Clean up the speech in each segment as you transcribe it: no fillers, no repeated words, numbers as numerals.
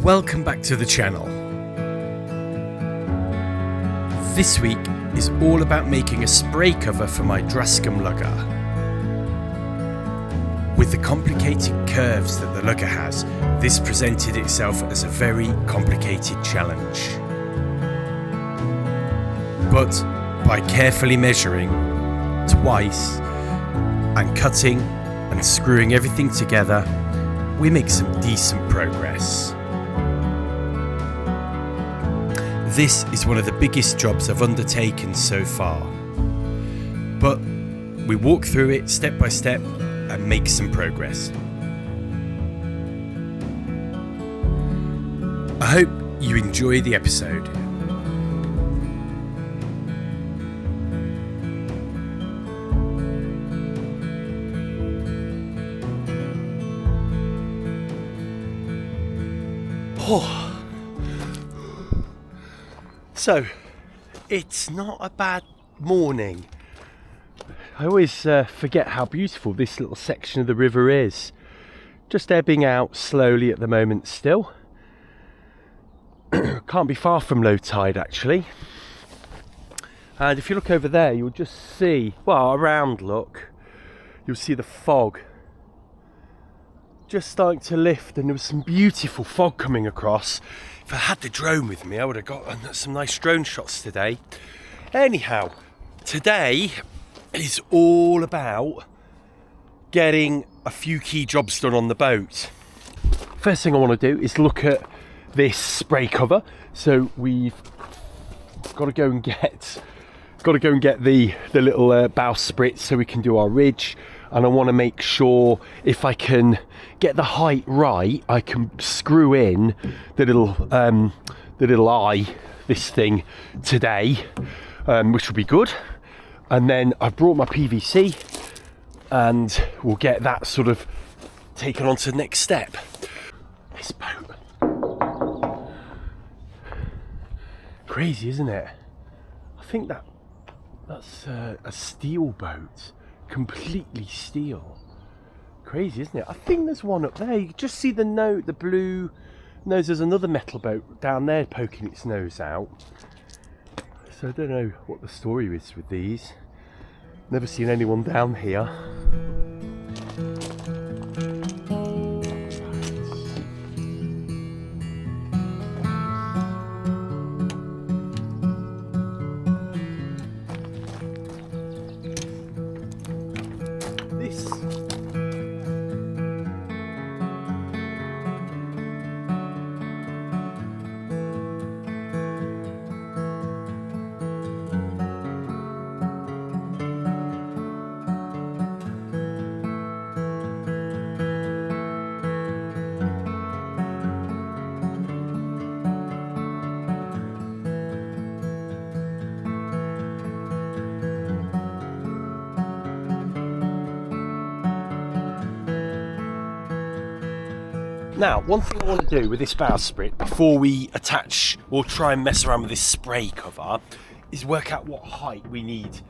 Welcome back to the channel. This week is all about making a spray cover for my Drascombe Lugger. With the complicated curves that the Lugger has, this presented itself as a very complicated challenge. But by carefully measuring twice and cutting and screwing everything together, we make some decent progress. This is one of the biggest jobs I've undertaken so far, but we walk through it step by step and make some progress. I hope you enjoy the episode. So, it's not a bad morning. I always forget how beautiful this little section of the river is. Just ebbing out slowly at the moment still. Can't be far from low tide actually. And if you look over there, you'll just see, well, around look, you'll see the fog just starting to lift, and there was some beautiful fog coming across. If I had the drone with me, I would have got some nice drone shots today. Anyhow, today is all about getting a few key jobs done on the boat. First thing I want to do is look at this spray cover. So we've got to go and get the little bowsprit so we can do our ridge. And I want to make sure if I can get the height right, I can screw in the little eye, this thing today, which will be good. And then I've brought my PVC, and we'll get that sort of taken on to the next step. This boat, crazy, isn't it? I think that's a steel boat. Completely steel. Crazy, isn't it? I think there's one up there. You can just see the note, the blue nose. There's another metal boat down there poking its nose out. So I don't know what the story is with these. Never seen anyone down here. Now, one thing I want to do with this bowsprit before we attach or try and mess around with this spray cover is work out what height we need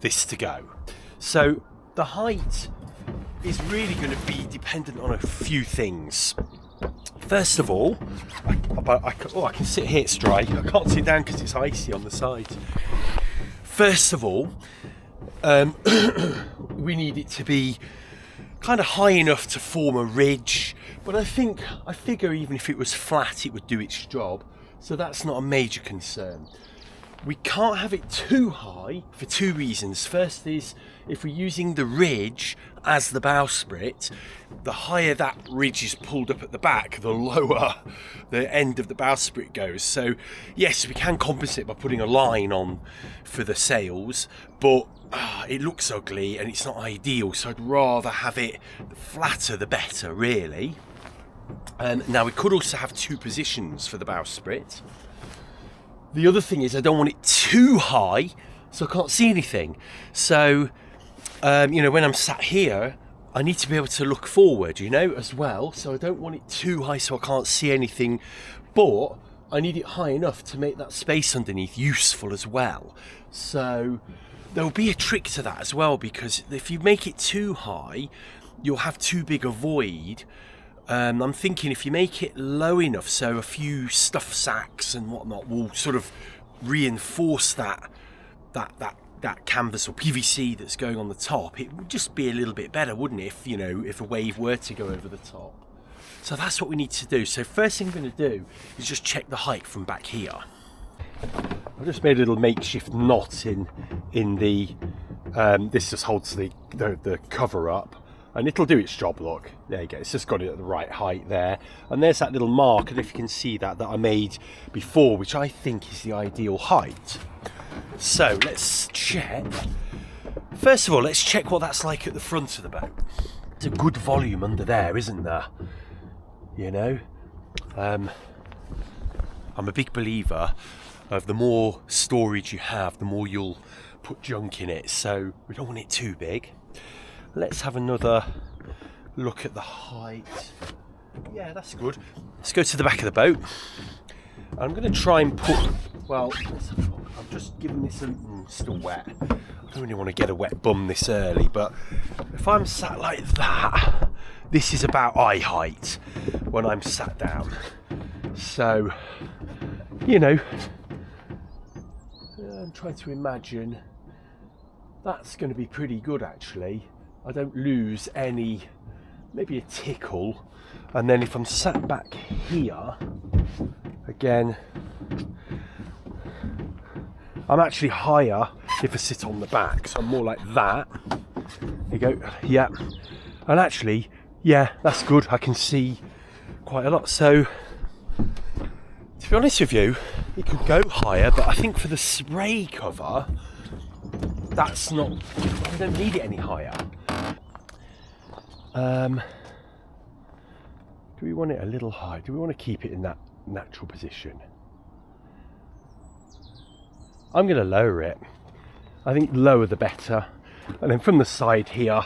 this to go. So the height is really going to be dependent on a few things. First of all, I can sit here, it's dry. I can't sit down because it's icy on the side. First of all, we need it to be kind of high enough to form a ridge, but I figure even if it was flat it would do its job, so that's not a major concern. We can't have it too high for two reasons. First is, if we're using the ridge as the bowsprit, the higher that ridge is pulled up at the back, the lower the end of the bowsprit goes. So yes, we can compensate by putting a line on for the sails, but it looks ugly and it's not ideal, so I'd rather have it the flatter the better, really. Now we could also have two positions for the bowsprit. The other thing is I don't want it too high so I can't see anything. So when I'm sat here, I need to be able to look forward, as well. So I don't want it too high so I can't see anything, but I need it high enough to make that space underneath useful as well. So there'll be a trick to that as well, because if you make it too high, you'll have too big a void I'm thinking if you make it low enough, so a few stuff sacks and whatnot will sort of reinforce that canvas or PVC that's going on the top, it would just be a little bit better, wouldn't it, if, you know, if a wave were to go over the top. So that's what we need to do. So first thing I'm going to do is just check the height from back here. I've just made a little makeshift knot in the this just holds the cover up, and it'll do its job. Look, there you go, it's just got it at the right height there, and there's that little mark, and if you can see that I made before, which I think is the ideal height. So let's check. First of all, let's check what that's like at the front of the boat. There's a good volume under there, isn't there? You know, I'm a big believer of the more storage you have, the more you'll put junk in it, so we don't want it too big. Let's have another look at the height. Yeah, that's good. Let's go to the back of the boat. I'm going to try and put, well, I'm just giving this a, still wet. I don't really want to get a wet bum this early, but if I'm sat like that, this is about eye height when I'm sat down. So, you know, I'm trying to imagine that's going to be pretty good actually. I don't lose any, maybe a tickle. And then if I'm sat back here, again, I'm actually higher if I sit on the back, so I'm more like that. There you go, yeah. And actually, yeah, that's good. I can see quite a lot. So, to be honest with you, it could go higher, but I think for the spray cover, that's not, I don't need it any higher. Do we want it a little high? Do we want to keep it in that natural position? I'm going to lower it. I think lower the better. And then from the side here,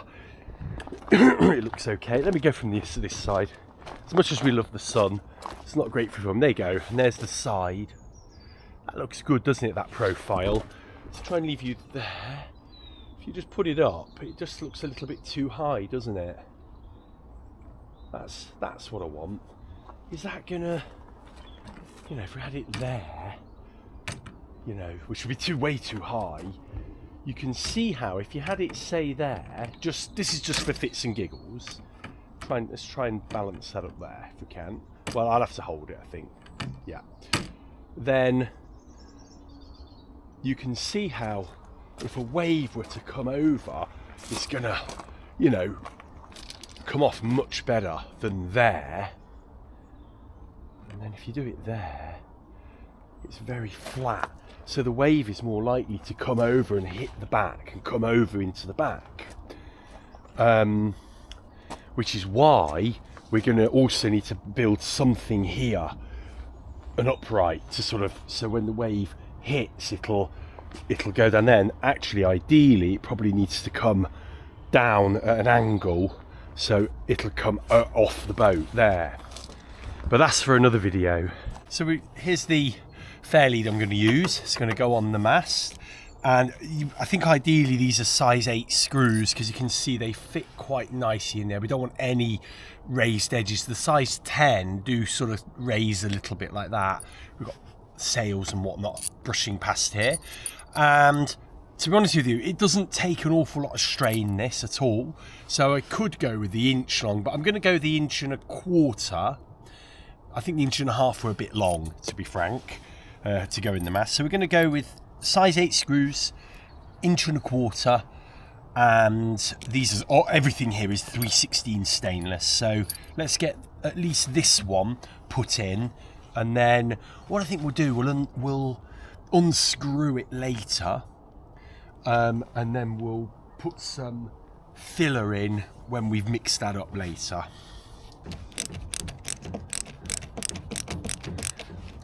it looks okay. Let me go from this side. As much as we love the sun, it's not great for them. There you go. And there's the side. That looks good, doesn't it, that profile? Let's try and leave you there. If you just put it up, it just looks a little bit too high, doesn't it? That's what I want. Is that gonna, you know, if we had it there, you know, which would be way too high, you can see how if you had it, say, there, just, this is just for fits and giggles. Let's try and balance that up there if we can. Well, I'll have to hold it, I think. Yeah. Then you can see how if a wave were to come over, it's gonna, you know, come off much better than there. And then if you do it there, it's very flat, so the wave is more likely to come over and hit the back and come over into the back, which is why we're going to also need to build something here, an upright, to sort of, so when the wave hits, it'll go down there. And actually, ideally, it probably needs to come down at an angle, so it'll come off the boat there. But that's for another video. So here's the fairlead I'm going to use. It's going to go on the mast, and I think ideally these are size 8 screws, because you can see they fit quite nicely in there. We don't want any raised edges. The size 10 do sort of raise a little bit like that. We've got sails and whatnot brushing past here, and to be honest with you, it doesn't take an awful lot of strain, this, at all. So I could go with the inch long, but I'm going to go the 1.25 inches. I think the 1.5 inches were a bit long, to be frank, to go in the mast. So we're going to go with size 8 screws, 1.25 inches, and these are, everything here is 3/16 stainless. So let's get at least this one put in, and then what I think we'll do, we'll unscrew it later, and then we'll put some filler in when we've mixed that up later.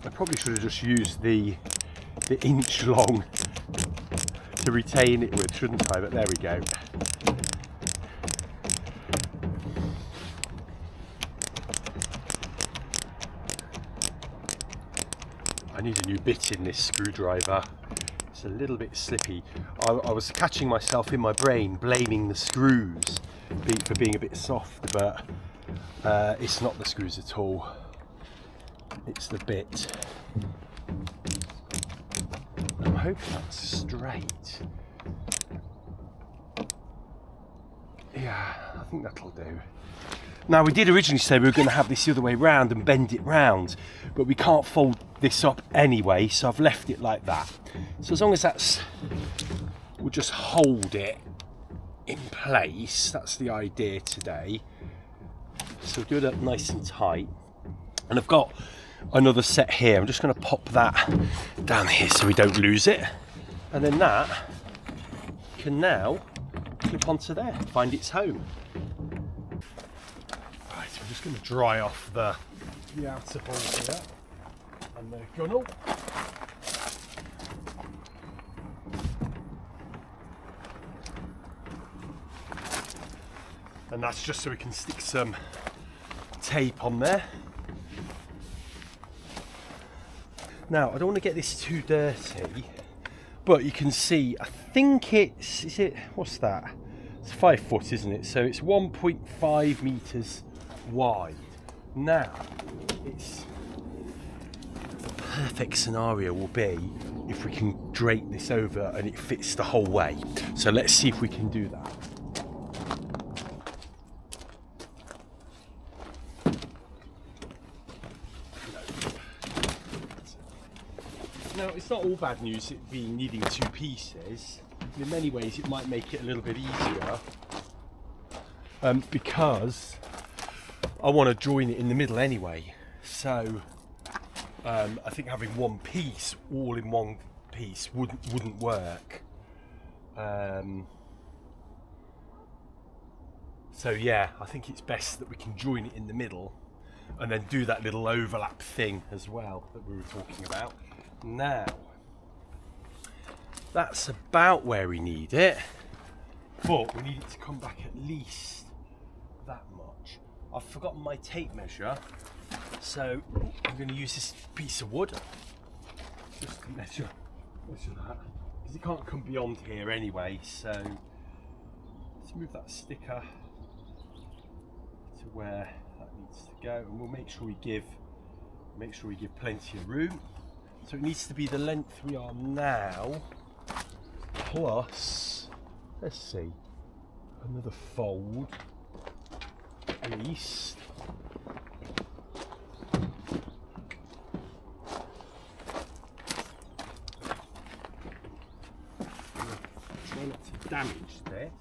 I probably should have just used the inch long to retain it with, shouldn't I? But there we go. I need a new bit in this screwdriver. It's a little bit slippy. I was catching myself in my brain blaming the screws for being a bit soft, but It's not the screws at all, it's the bit. I'm hoping that's straight. Yeah, I think that'll do. Now, we did originally say we were going to have this the other way round and bend it round, but we can't fold this up anyway, so I've left it like that. So as long as that's, we'll just hold it in place. That's the idea today. So do it up nice and tight. And I've got another set here. I'm just going to pop that down here so we don't lose it. And then that can now clip onto there, find its home. Right, so we're just going to dry off the outer ball here and the gunnel. And that's just so we can stick some tape on there. Now, I don't want to get this too dirty, but you can see, I think it's, is it, what's that? It's 5 foot, isn't it? So it's 1.5 meters wide. Now, it's, the perfect scenario will be if we can drape this over and it fits the whole way. So let's see if we can do that. Now, it's not all bad news it being needing 2 pieces. In many ways it might make it a little bit easier because I want to join it in the middle anyway. So I think having one piece, all in one piece, wouldn't work. So yeah, I think it's best that we can join it in the middle and then do that little overlap thing as well that we were talking about. Now, that's about where we need it, but we need it to come back at least that much. I've forgotten my tape measure, so I'm going to use this piece of wood just to measure that, because it can't come beyond here anyway. So let's move that sticker to where that needs to go, and we'll make sure we give plenty of room. So it needs to be the length we are now, plus, let's see, another fold at least. Try not to damage this.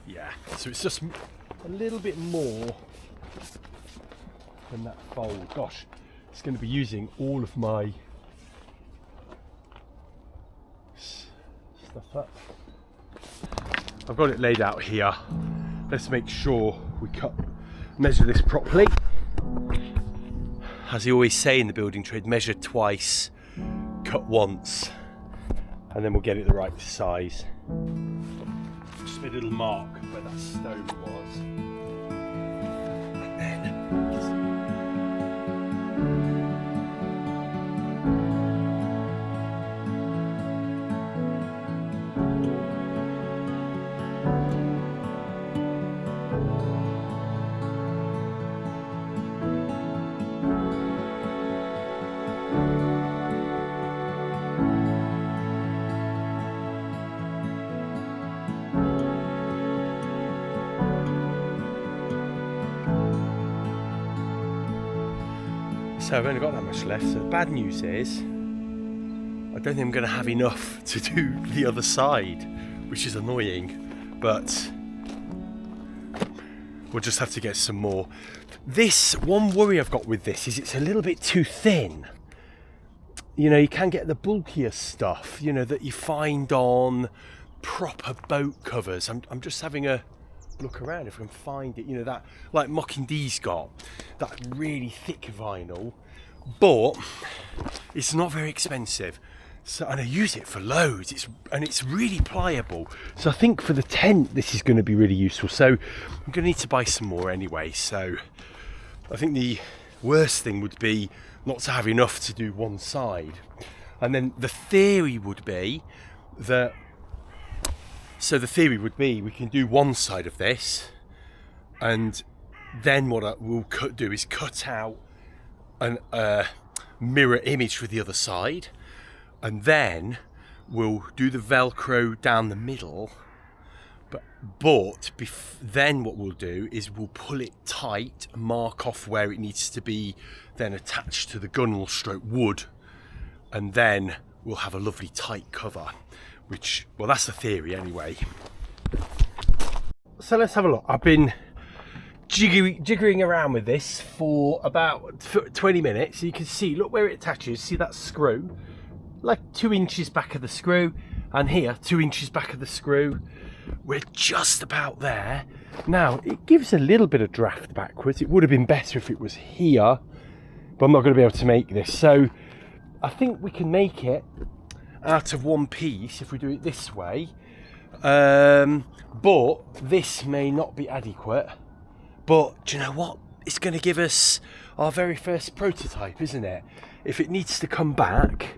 Yeah, so it's just a little bit more than that fold. Gosh, it's going to be using all of my stuff up. I've got it laid out here. Let's make sure we measure this properly. As you always say in the building trade, measure twice, cut once, and then we'll get it the right size. Just made a little mark where that stone was. And then so I've only got that much left. So the bad news is I don't think I'm going to have enough to do the other side, which is annoying, but we'll just have to get some more. This one worry I've got with this is it's a little bit too thin. You know, you can get the bulkier stuff, you know, that you find on proper boat covers. I'm just having a look around if I can find it, you know, that like Mocking D's got that really thick vinyl, but it's not very expensive. So, and I use it for loads. It's really pliable. So I think for the tent this is going to be really useful. So I'm going to need to buy some more anyway. So I think the worst thing would be not to have enough to do one side. And then the theory would be that So the theory would be we can do one side of this, and then what we'll do is cut out a mirror image for the other side, and then we'll do the Velcro down the middle. But then what we'll do is we'll pull it tight, mark off where it needs to be then attached to the gunnel stroke wood, and then we'll have a lovely tight cover, which, well, that's the theory anyway. So let's have a look. I've been jiggering around with this for about 20 minutes. You can see, look where it attaches. See that screw? Like 2 inches back of the screw, and here 2 inches back of the screw. We're just about there. Now, it gives a little bit of draft backwards. It would have been better if it was here, but I'm not going to be able to make this. So I think we can make it out of one piece if we do it this way. But this may not be adequate. But do you know what? It's going to give us our very first prototype, isn't it? If it needs to come back,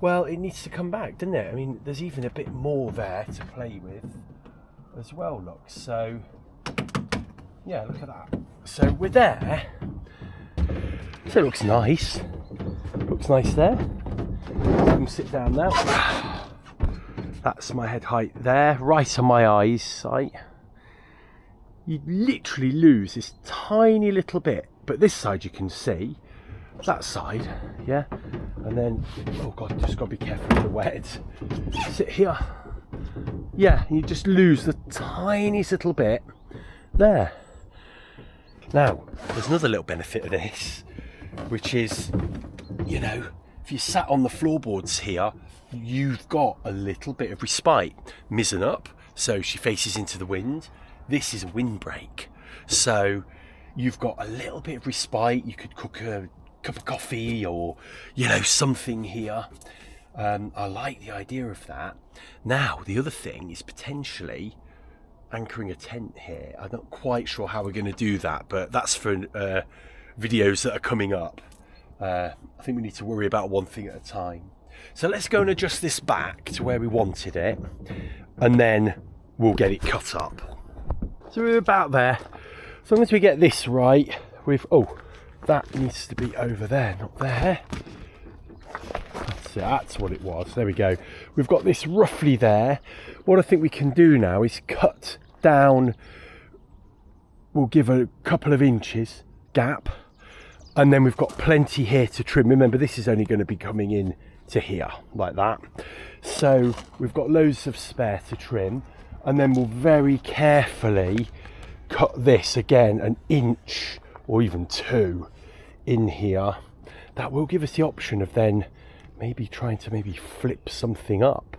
well, it needs to come back, doesn't it? I mean, there's even a bit more there to play with as well, look. So, yeah, look at that. So we're there. So it looks nice. Looks nice there. I can sit down now. That's my head height there, right on my eyes sight. You literally lose this tiny little bit, but this side you can see. That side, yeah, and then, oh god, just gotta be careful with the wet. Sit here, yeah, you just lose the tiniest little bit there. Now, there's another little benefit of this, which is, you know, if you sat on the floorboards here, you've got a little bit of respite. Mizzen up, so she faces into the wind. This is a windbreak, so you've got a little bit of respite. You could cook a cup of coffee or, you know, something here. I like the idea of that. Now, the other thing is potentially anchoring a tent here. I'm not quite sure how we're going to do that, but that's for videos that are coming up. I think we need to worry about one thing at a time. So let's go and adjust this back to where we wanted it, and then we'll get it cut up. So we're about there. As long as we get this right, that needs to be over there, not there. That's what it was. There we go. We've got this roughly there. What I think we can do now is cut down. We'll give a couple of inches gap, and then we've got plenty here to trim. Remember, this is only going to be coming in to here, like that. So we've got loads of spare to trim, and then we'll very carefully cut this again an inch or even 2 in here. That will give us the option of then maybe trying to flip something up,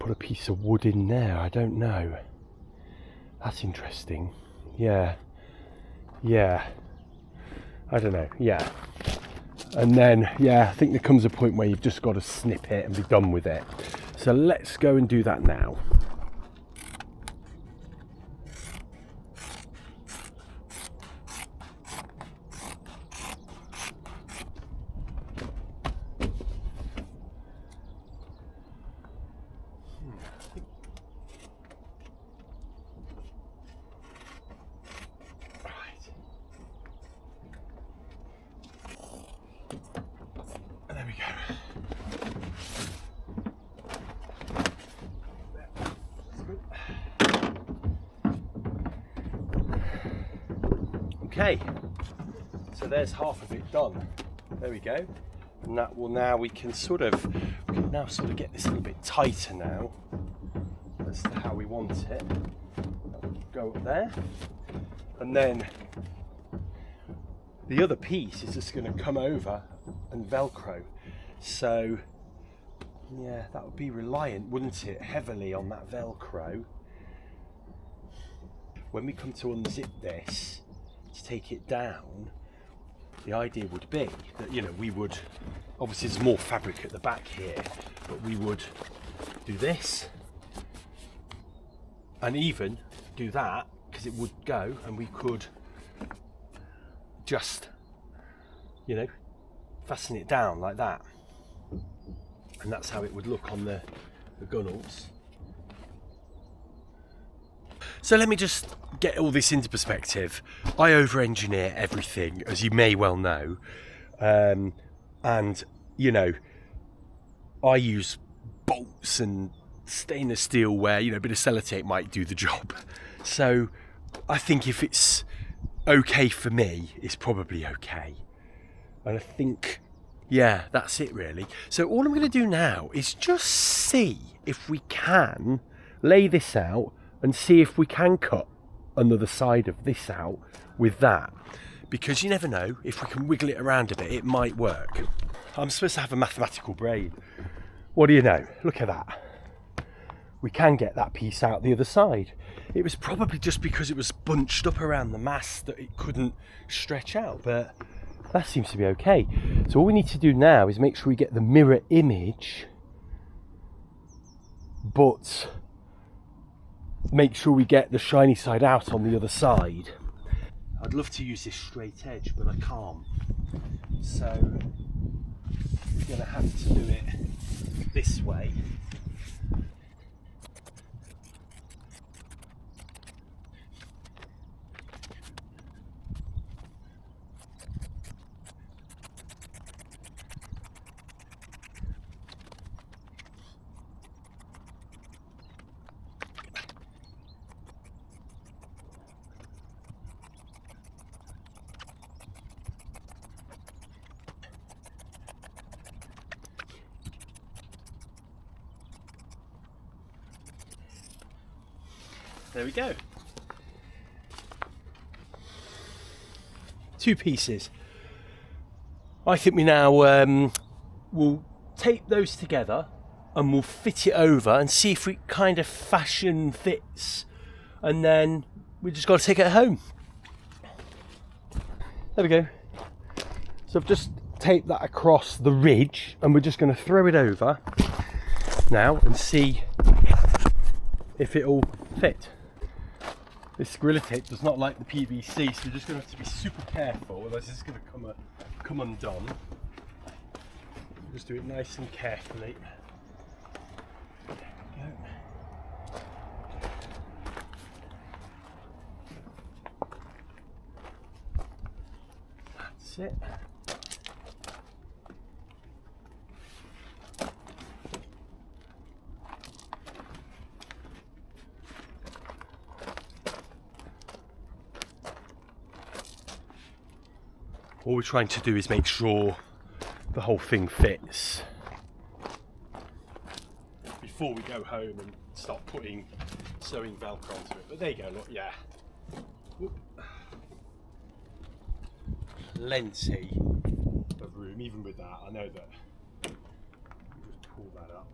put a piece of wood in there. I don't know. That's interesting. Yeah, I don't know. Yeah, and then, yeah, I think there comes a point where you've just got to snip it and be done with it. So let's go and do that now. Okay, so there's half of it done. There we go. And that will now, we can now sort of get this a little bit tighter now as to how we want it. Go up there, and then the other piece is just going to come over and Velcro. So yeah, that would be reliant, wouldn't it, heavily on that Velcro. When we come to unzip this to take it down, the idea would be that, you know, we would, obviously there's more fabric at the back here, but we would do this and even do that, because it would go, and we could just, you know, fasten it down like that, and that's how it would look on the gunnels. So let me just get all this into perspective. I over-engineer everything, as you may well know. And, you know, I use bolts and stainless steel where, you know, a bit of sellotape might do the job. So I think if it's okay for me, it's probably okay. And I think, yeah, that's it really. So all I'm going to do now is just see if we can lay this out and see if we can cut another side of this out with that. Because you never know, if we can wiggle it around a bit, it might work. I'm supposed to have a mathematical brain. What do you know? Look at that. We can get that piece out the other side. It was probably just because it was bunched up around the mast that it couldn't stretch out, but that seems to be okay. So all we need to do now is make sure we get the mirror image, but make sure we get the shiny side out on the other side. I'd love to use this straight edge, but I can't. So we're going to have to do it this way. There we go. 2 pieces. I think we now will tape those together and we'll fit it over and see if it kind of fashion fits, and then we just got to take it home. There we go. So I've just taped that across the ridge and we're just going to throw it over now and see if it'll fit. This Gorilla Tape does not like the PVC, so you're just going to have to be super careful, otherwise it's going to come undone. Just do it nice and carefully. There we go. That's it. All we're trying to do is make sure the whole thing fits before we go home and start putting sewing Velcro onto it. But there you go, look, yeah. Whoop. Plenty of room, even with that. I know that. Just pull that up.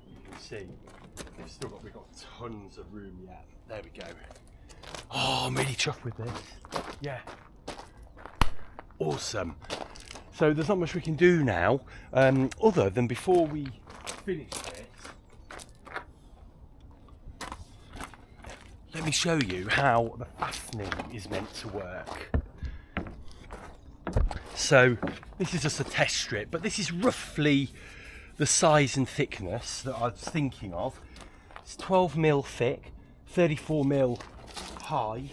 You can see we've got tons of room yet. There we go. Oh, I'm really chuffed with this. Yeah. Awesome. So there's not much we can do now, other than before we finish this, let me show you how the fastening is meant to work. So this is just a test strip, but this is roughly the size and thickness that I was thinking of. It's 12mm thick, 34mm high,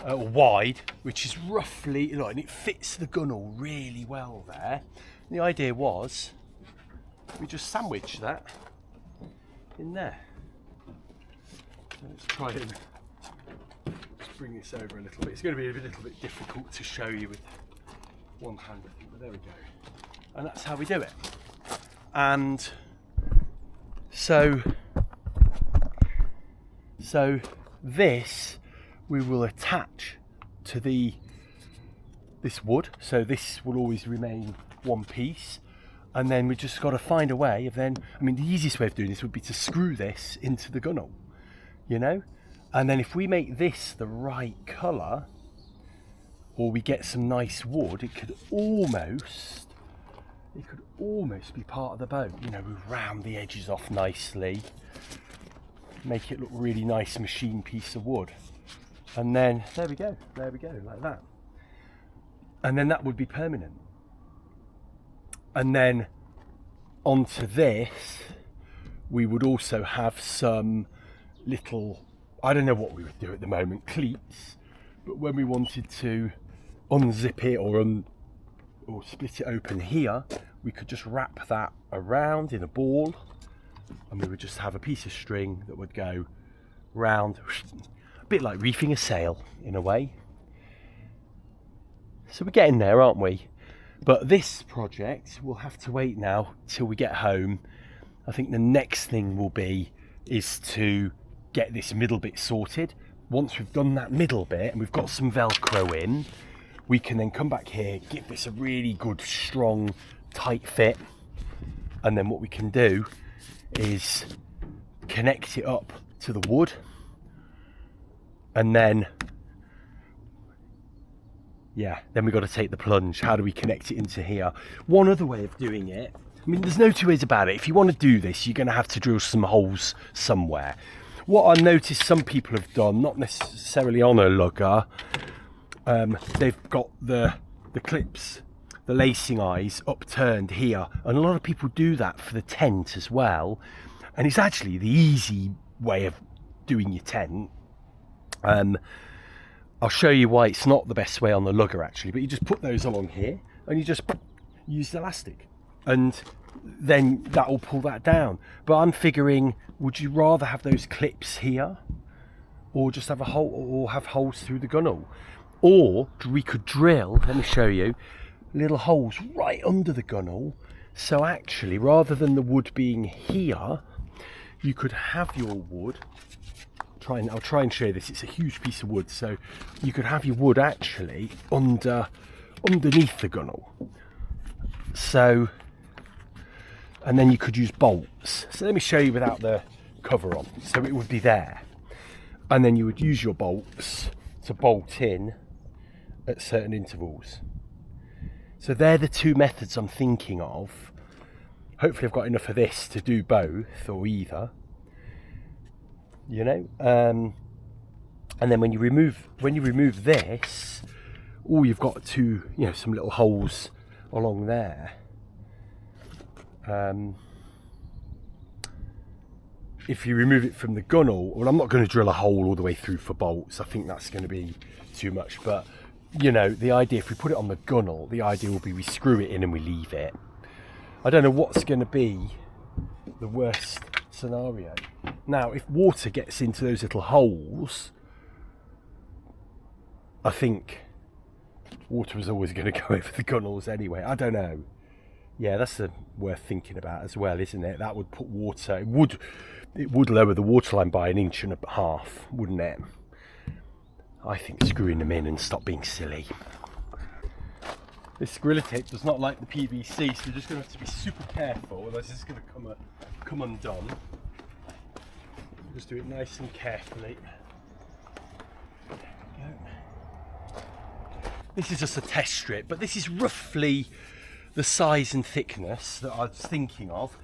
wide, which is roughly, look, and it fits the gunnel really well there. And the idea was we just sandwich that in there. So let's try and just bring this over a little bit. It's going to be a little bit difficult to show you with one hand, I think, but there we go. And that's how we do it. And so this we will attach to this wood, so this will always remain one piece, and then we just got to find a way of then, I mean, the easiest way of doing this would be to screw this into the gunnel, you know, and then if we make this the right colour, or we get some nice wood, it could almost be part of the boat, you know. We round the edges off nicely, make it look really nice machine piece of wood. And then there we go, like that. And then that would be permanent. And then onto this, we would also have some little, I don't know what we would do at the moment, cleats, but when we wanted to unzip it or split it open here, we could just wrap that around in a ball, and we would just have a piece of string that would go round, a bit like reefing a sail in a way. So we're getting there, aren't we? But this project will have to wait now till we get home. I think the next thing will be is to get this middle bit sorted. Once we've done that middle bit and we've got some Velcro in, we can then come back here, give this a really good, strong, tight fit. And then what we can do is connect it up to the wood. And then, yeah, then we've got to take the plunge. How do we connect it into here? One other way of doing it, I mean, there's no two ways about it. If you want to do this, you're going to have to drill some holes somewhere. What I noticed some people have done, not necessarily on a lugger, they've got the clips, the lacing eyes upturned here. And a lot of people do that for the tent as well. And it's actually the easy way of doing your tent. I'll show you why it's not the best way on the lugger actually, but you just put those along here and you just use the elastic and then that will pull that down. But I'm figuring, would you rather have those clips here or just have a hole, or have holes through the gunnel? Or we could drill, let me show you, little holes right under the gunnel. So actually, rather than the wood being here, you could have your wood, I'll try and show you this, it's a huge piece of wood, so you could have your wood actually underneath the gunnel. So, and then you could use bolts. So let me show you without the cover on. So it would be there. And then you would use your bolts to bolt in at certain intervals. So they're the two methods I'm thinking of. Hopefully I've got enough of this to do both or either. You know, and then when you remove this, oh, you've got some little holes along there. If you remove it from the gunnel, well, I'm not going to drill a hole all the way through for bolts. I think that's going to be too much. But you know, the idea, if we put it on the gunnel, the idea will be we screw it in and we leave it. I don't know what's going to be the worst scenario. Now, if water gets into those little holes, I think water is always going to go over the gunnels anyway. I don't know. Yeah, that's worth thinking about as well, isn't it? That would put water, it would lower the waterline by 1.5 inches, wouldn't it? I think screwing them in and stop being silly. This Gorilla Tape does not like the PVC, so you're just going to have to be super careful, otherwise it's going to come undone. Just do it nice and carefully. There we go. This is just a test strip, but this is roughly the size and thickness that I was thinking of.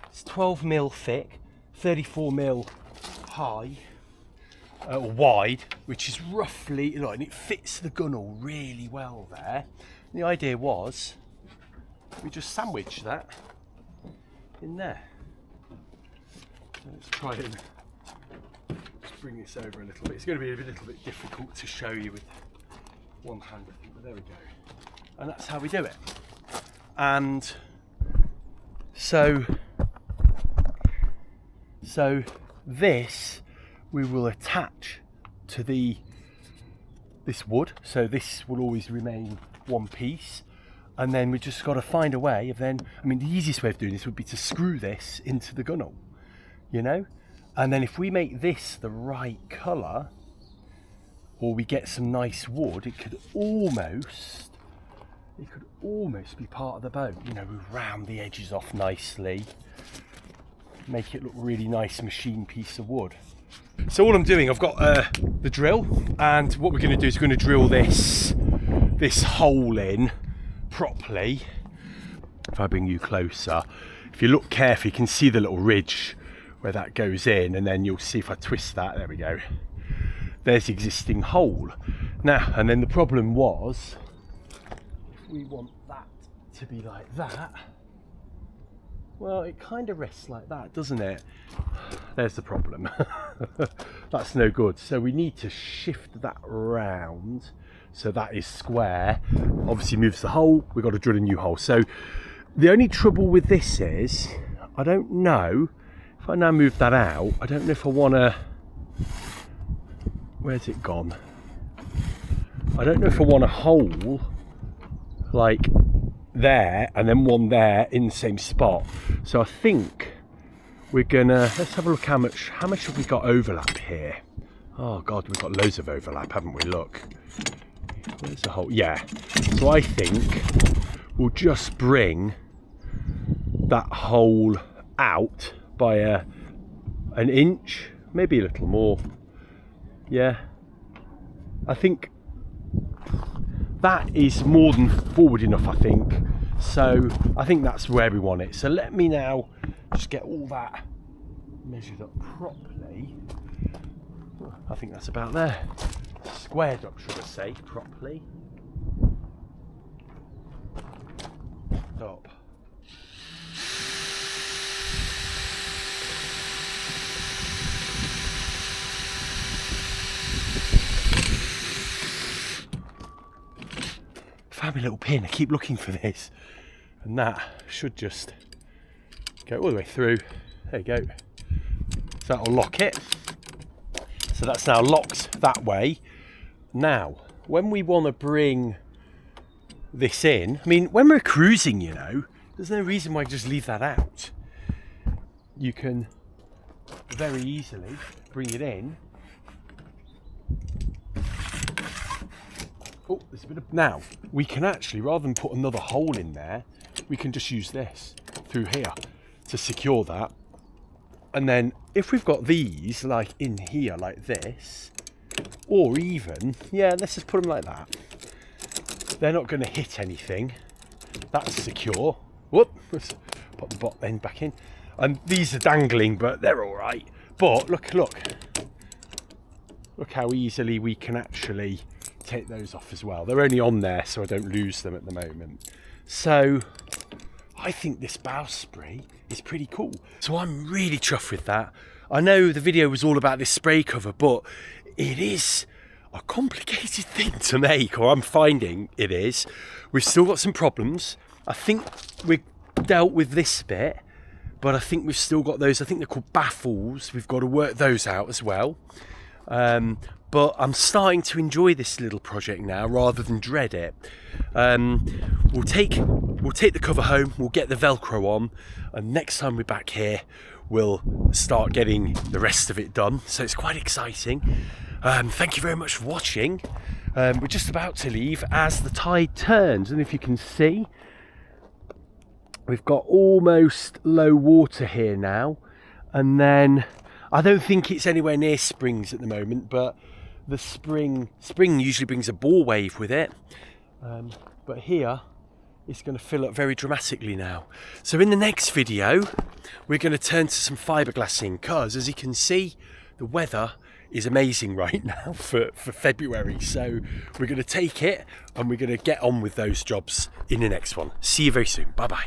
It's 12mm thick, 34mm high, or wide, which is roughly, and it fits the gunnel really well there. And the idea was we just sandwich that in there. So let's try and bring this over a little bit. It's going to be a little bit difficult to show you with one hand, I think, but there we go. And that's how we do it. And so this we will attach to this wood. So this will always remain one piece. And then we just got to find a way of then, I mean, the easiest way of doing this would be to screw this into the gunnel, you know? And then if we make this the right colour, or we get some nice wood, it could almost be part of the boat. You know, we round the edges off nicely, make it look really nice machine piece of wood. So all I'm doing, I've got the drill, and what we're going to do is we're going to drill this hole in properly. If I bring you closer, if you look carefully, you can see the little ridge where that goes in, and then you'll see if I twist that, there we go, there's the existing hole. Now, and then the problem was, if we want that to be like that, Well, it kind of rests like that, doesn't it? There's the problem. That's no good. So we need to shift that round so that is square. Obviously moves the hole. We've got to drill a new hole. So the only trouble with this is, I don't know, if I now move that out, I don't know if I want to... Where's it gone? I don't know if I want a hole like there and then one there in the same spot. So I think we're gonna, let's have a look how much have we got overlap here. Oh god, we've got loads of overlap, haven't we? Look, where's the hole? Yeah, so I think we'll just bring that hole out by an inch, maybe a little more. Yeah, I think that is more than forward enough, I think. So I think that's where we want it. So let me now just get all that measured up properly. I think that's about there. Squared up, should I say, properly. Up. Found my little pin. I keep looking for this, and that should just go all the way through. There you go. So that'll lock it. So that's now locked that way. Now, when we want to bring this in, I mean, when we're cruising, you know, there's no reason why I just leave that out. You can very easily bring it in. Oh, there's a bit of... Now, we can actually, rather than put another hole in there, we can just use this through here to secure that. And then if we've got these like in here like this, or even, yeah, let's just put them like that. They're not going to hit anything. That's secure. Whoop, let's put the bot end back in. And these are dangling, but they're all right. But look how easily we can actually take those off as well. They're only on there so I don't lose them at the moment. So I think this bowsprit is pretty cool. So I'm really chuffed with that. I know the video was all about this spray cover, but it is a complicated thing to make, or I'm finding it is. We've still got some problems. I think we've dealt with this bit, but I think we've still got those, I think they're called baffles. We've got to work those out as well. But I'm starting to enjoy this little project now rather than dread it. We'll take the cover home, we'll get the Velcro on, and next time we're back here, we'll start getting the rest of it done. So it's quite exciting. Thank you very much for watching. We're just about to leave as the tide turns, and if you can see, we've got almost low water here now, and then I don't think it's anywhere near springs at the moment, but the spring usually brings a ball wave with it, but here it's going to fill up very dramatically now. So in the next video we're going to turn to some fiberglassing, because as you can see the weather is amazing right now for February, so we're going to take it and we're going to get on with those jobs in the next one. See you very soon. Bye bye.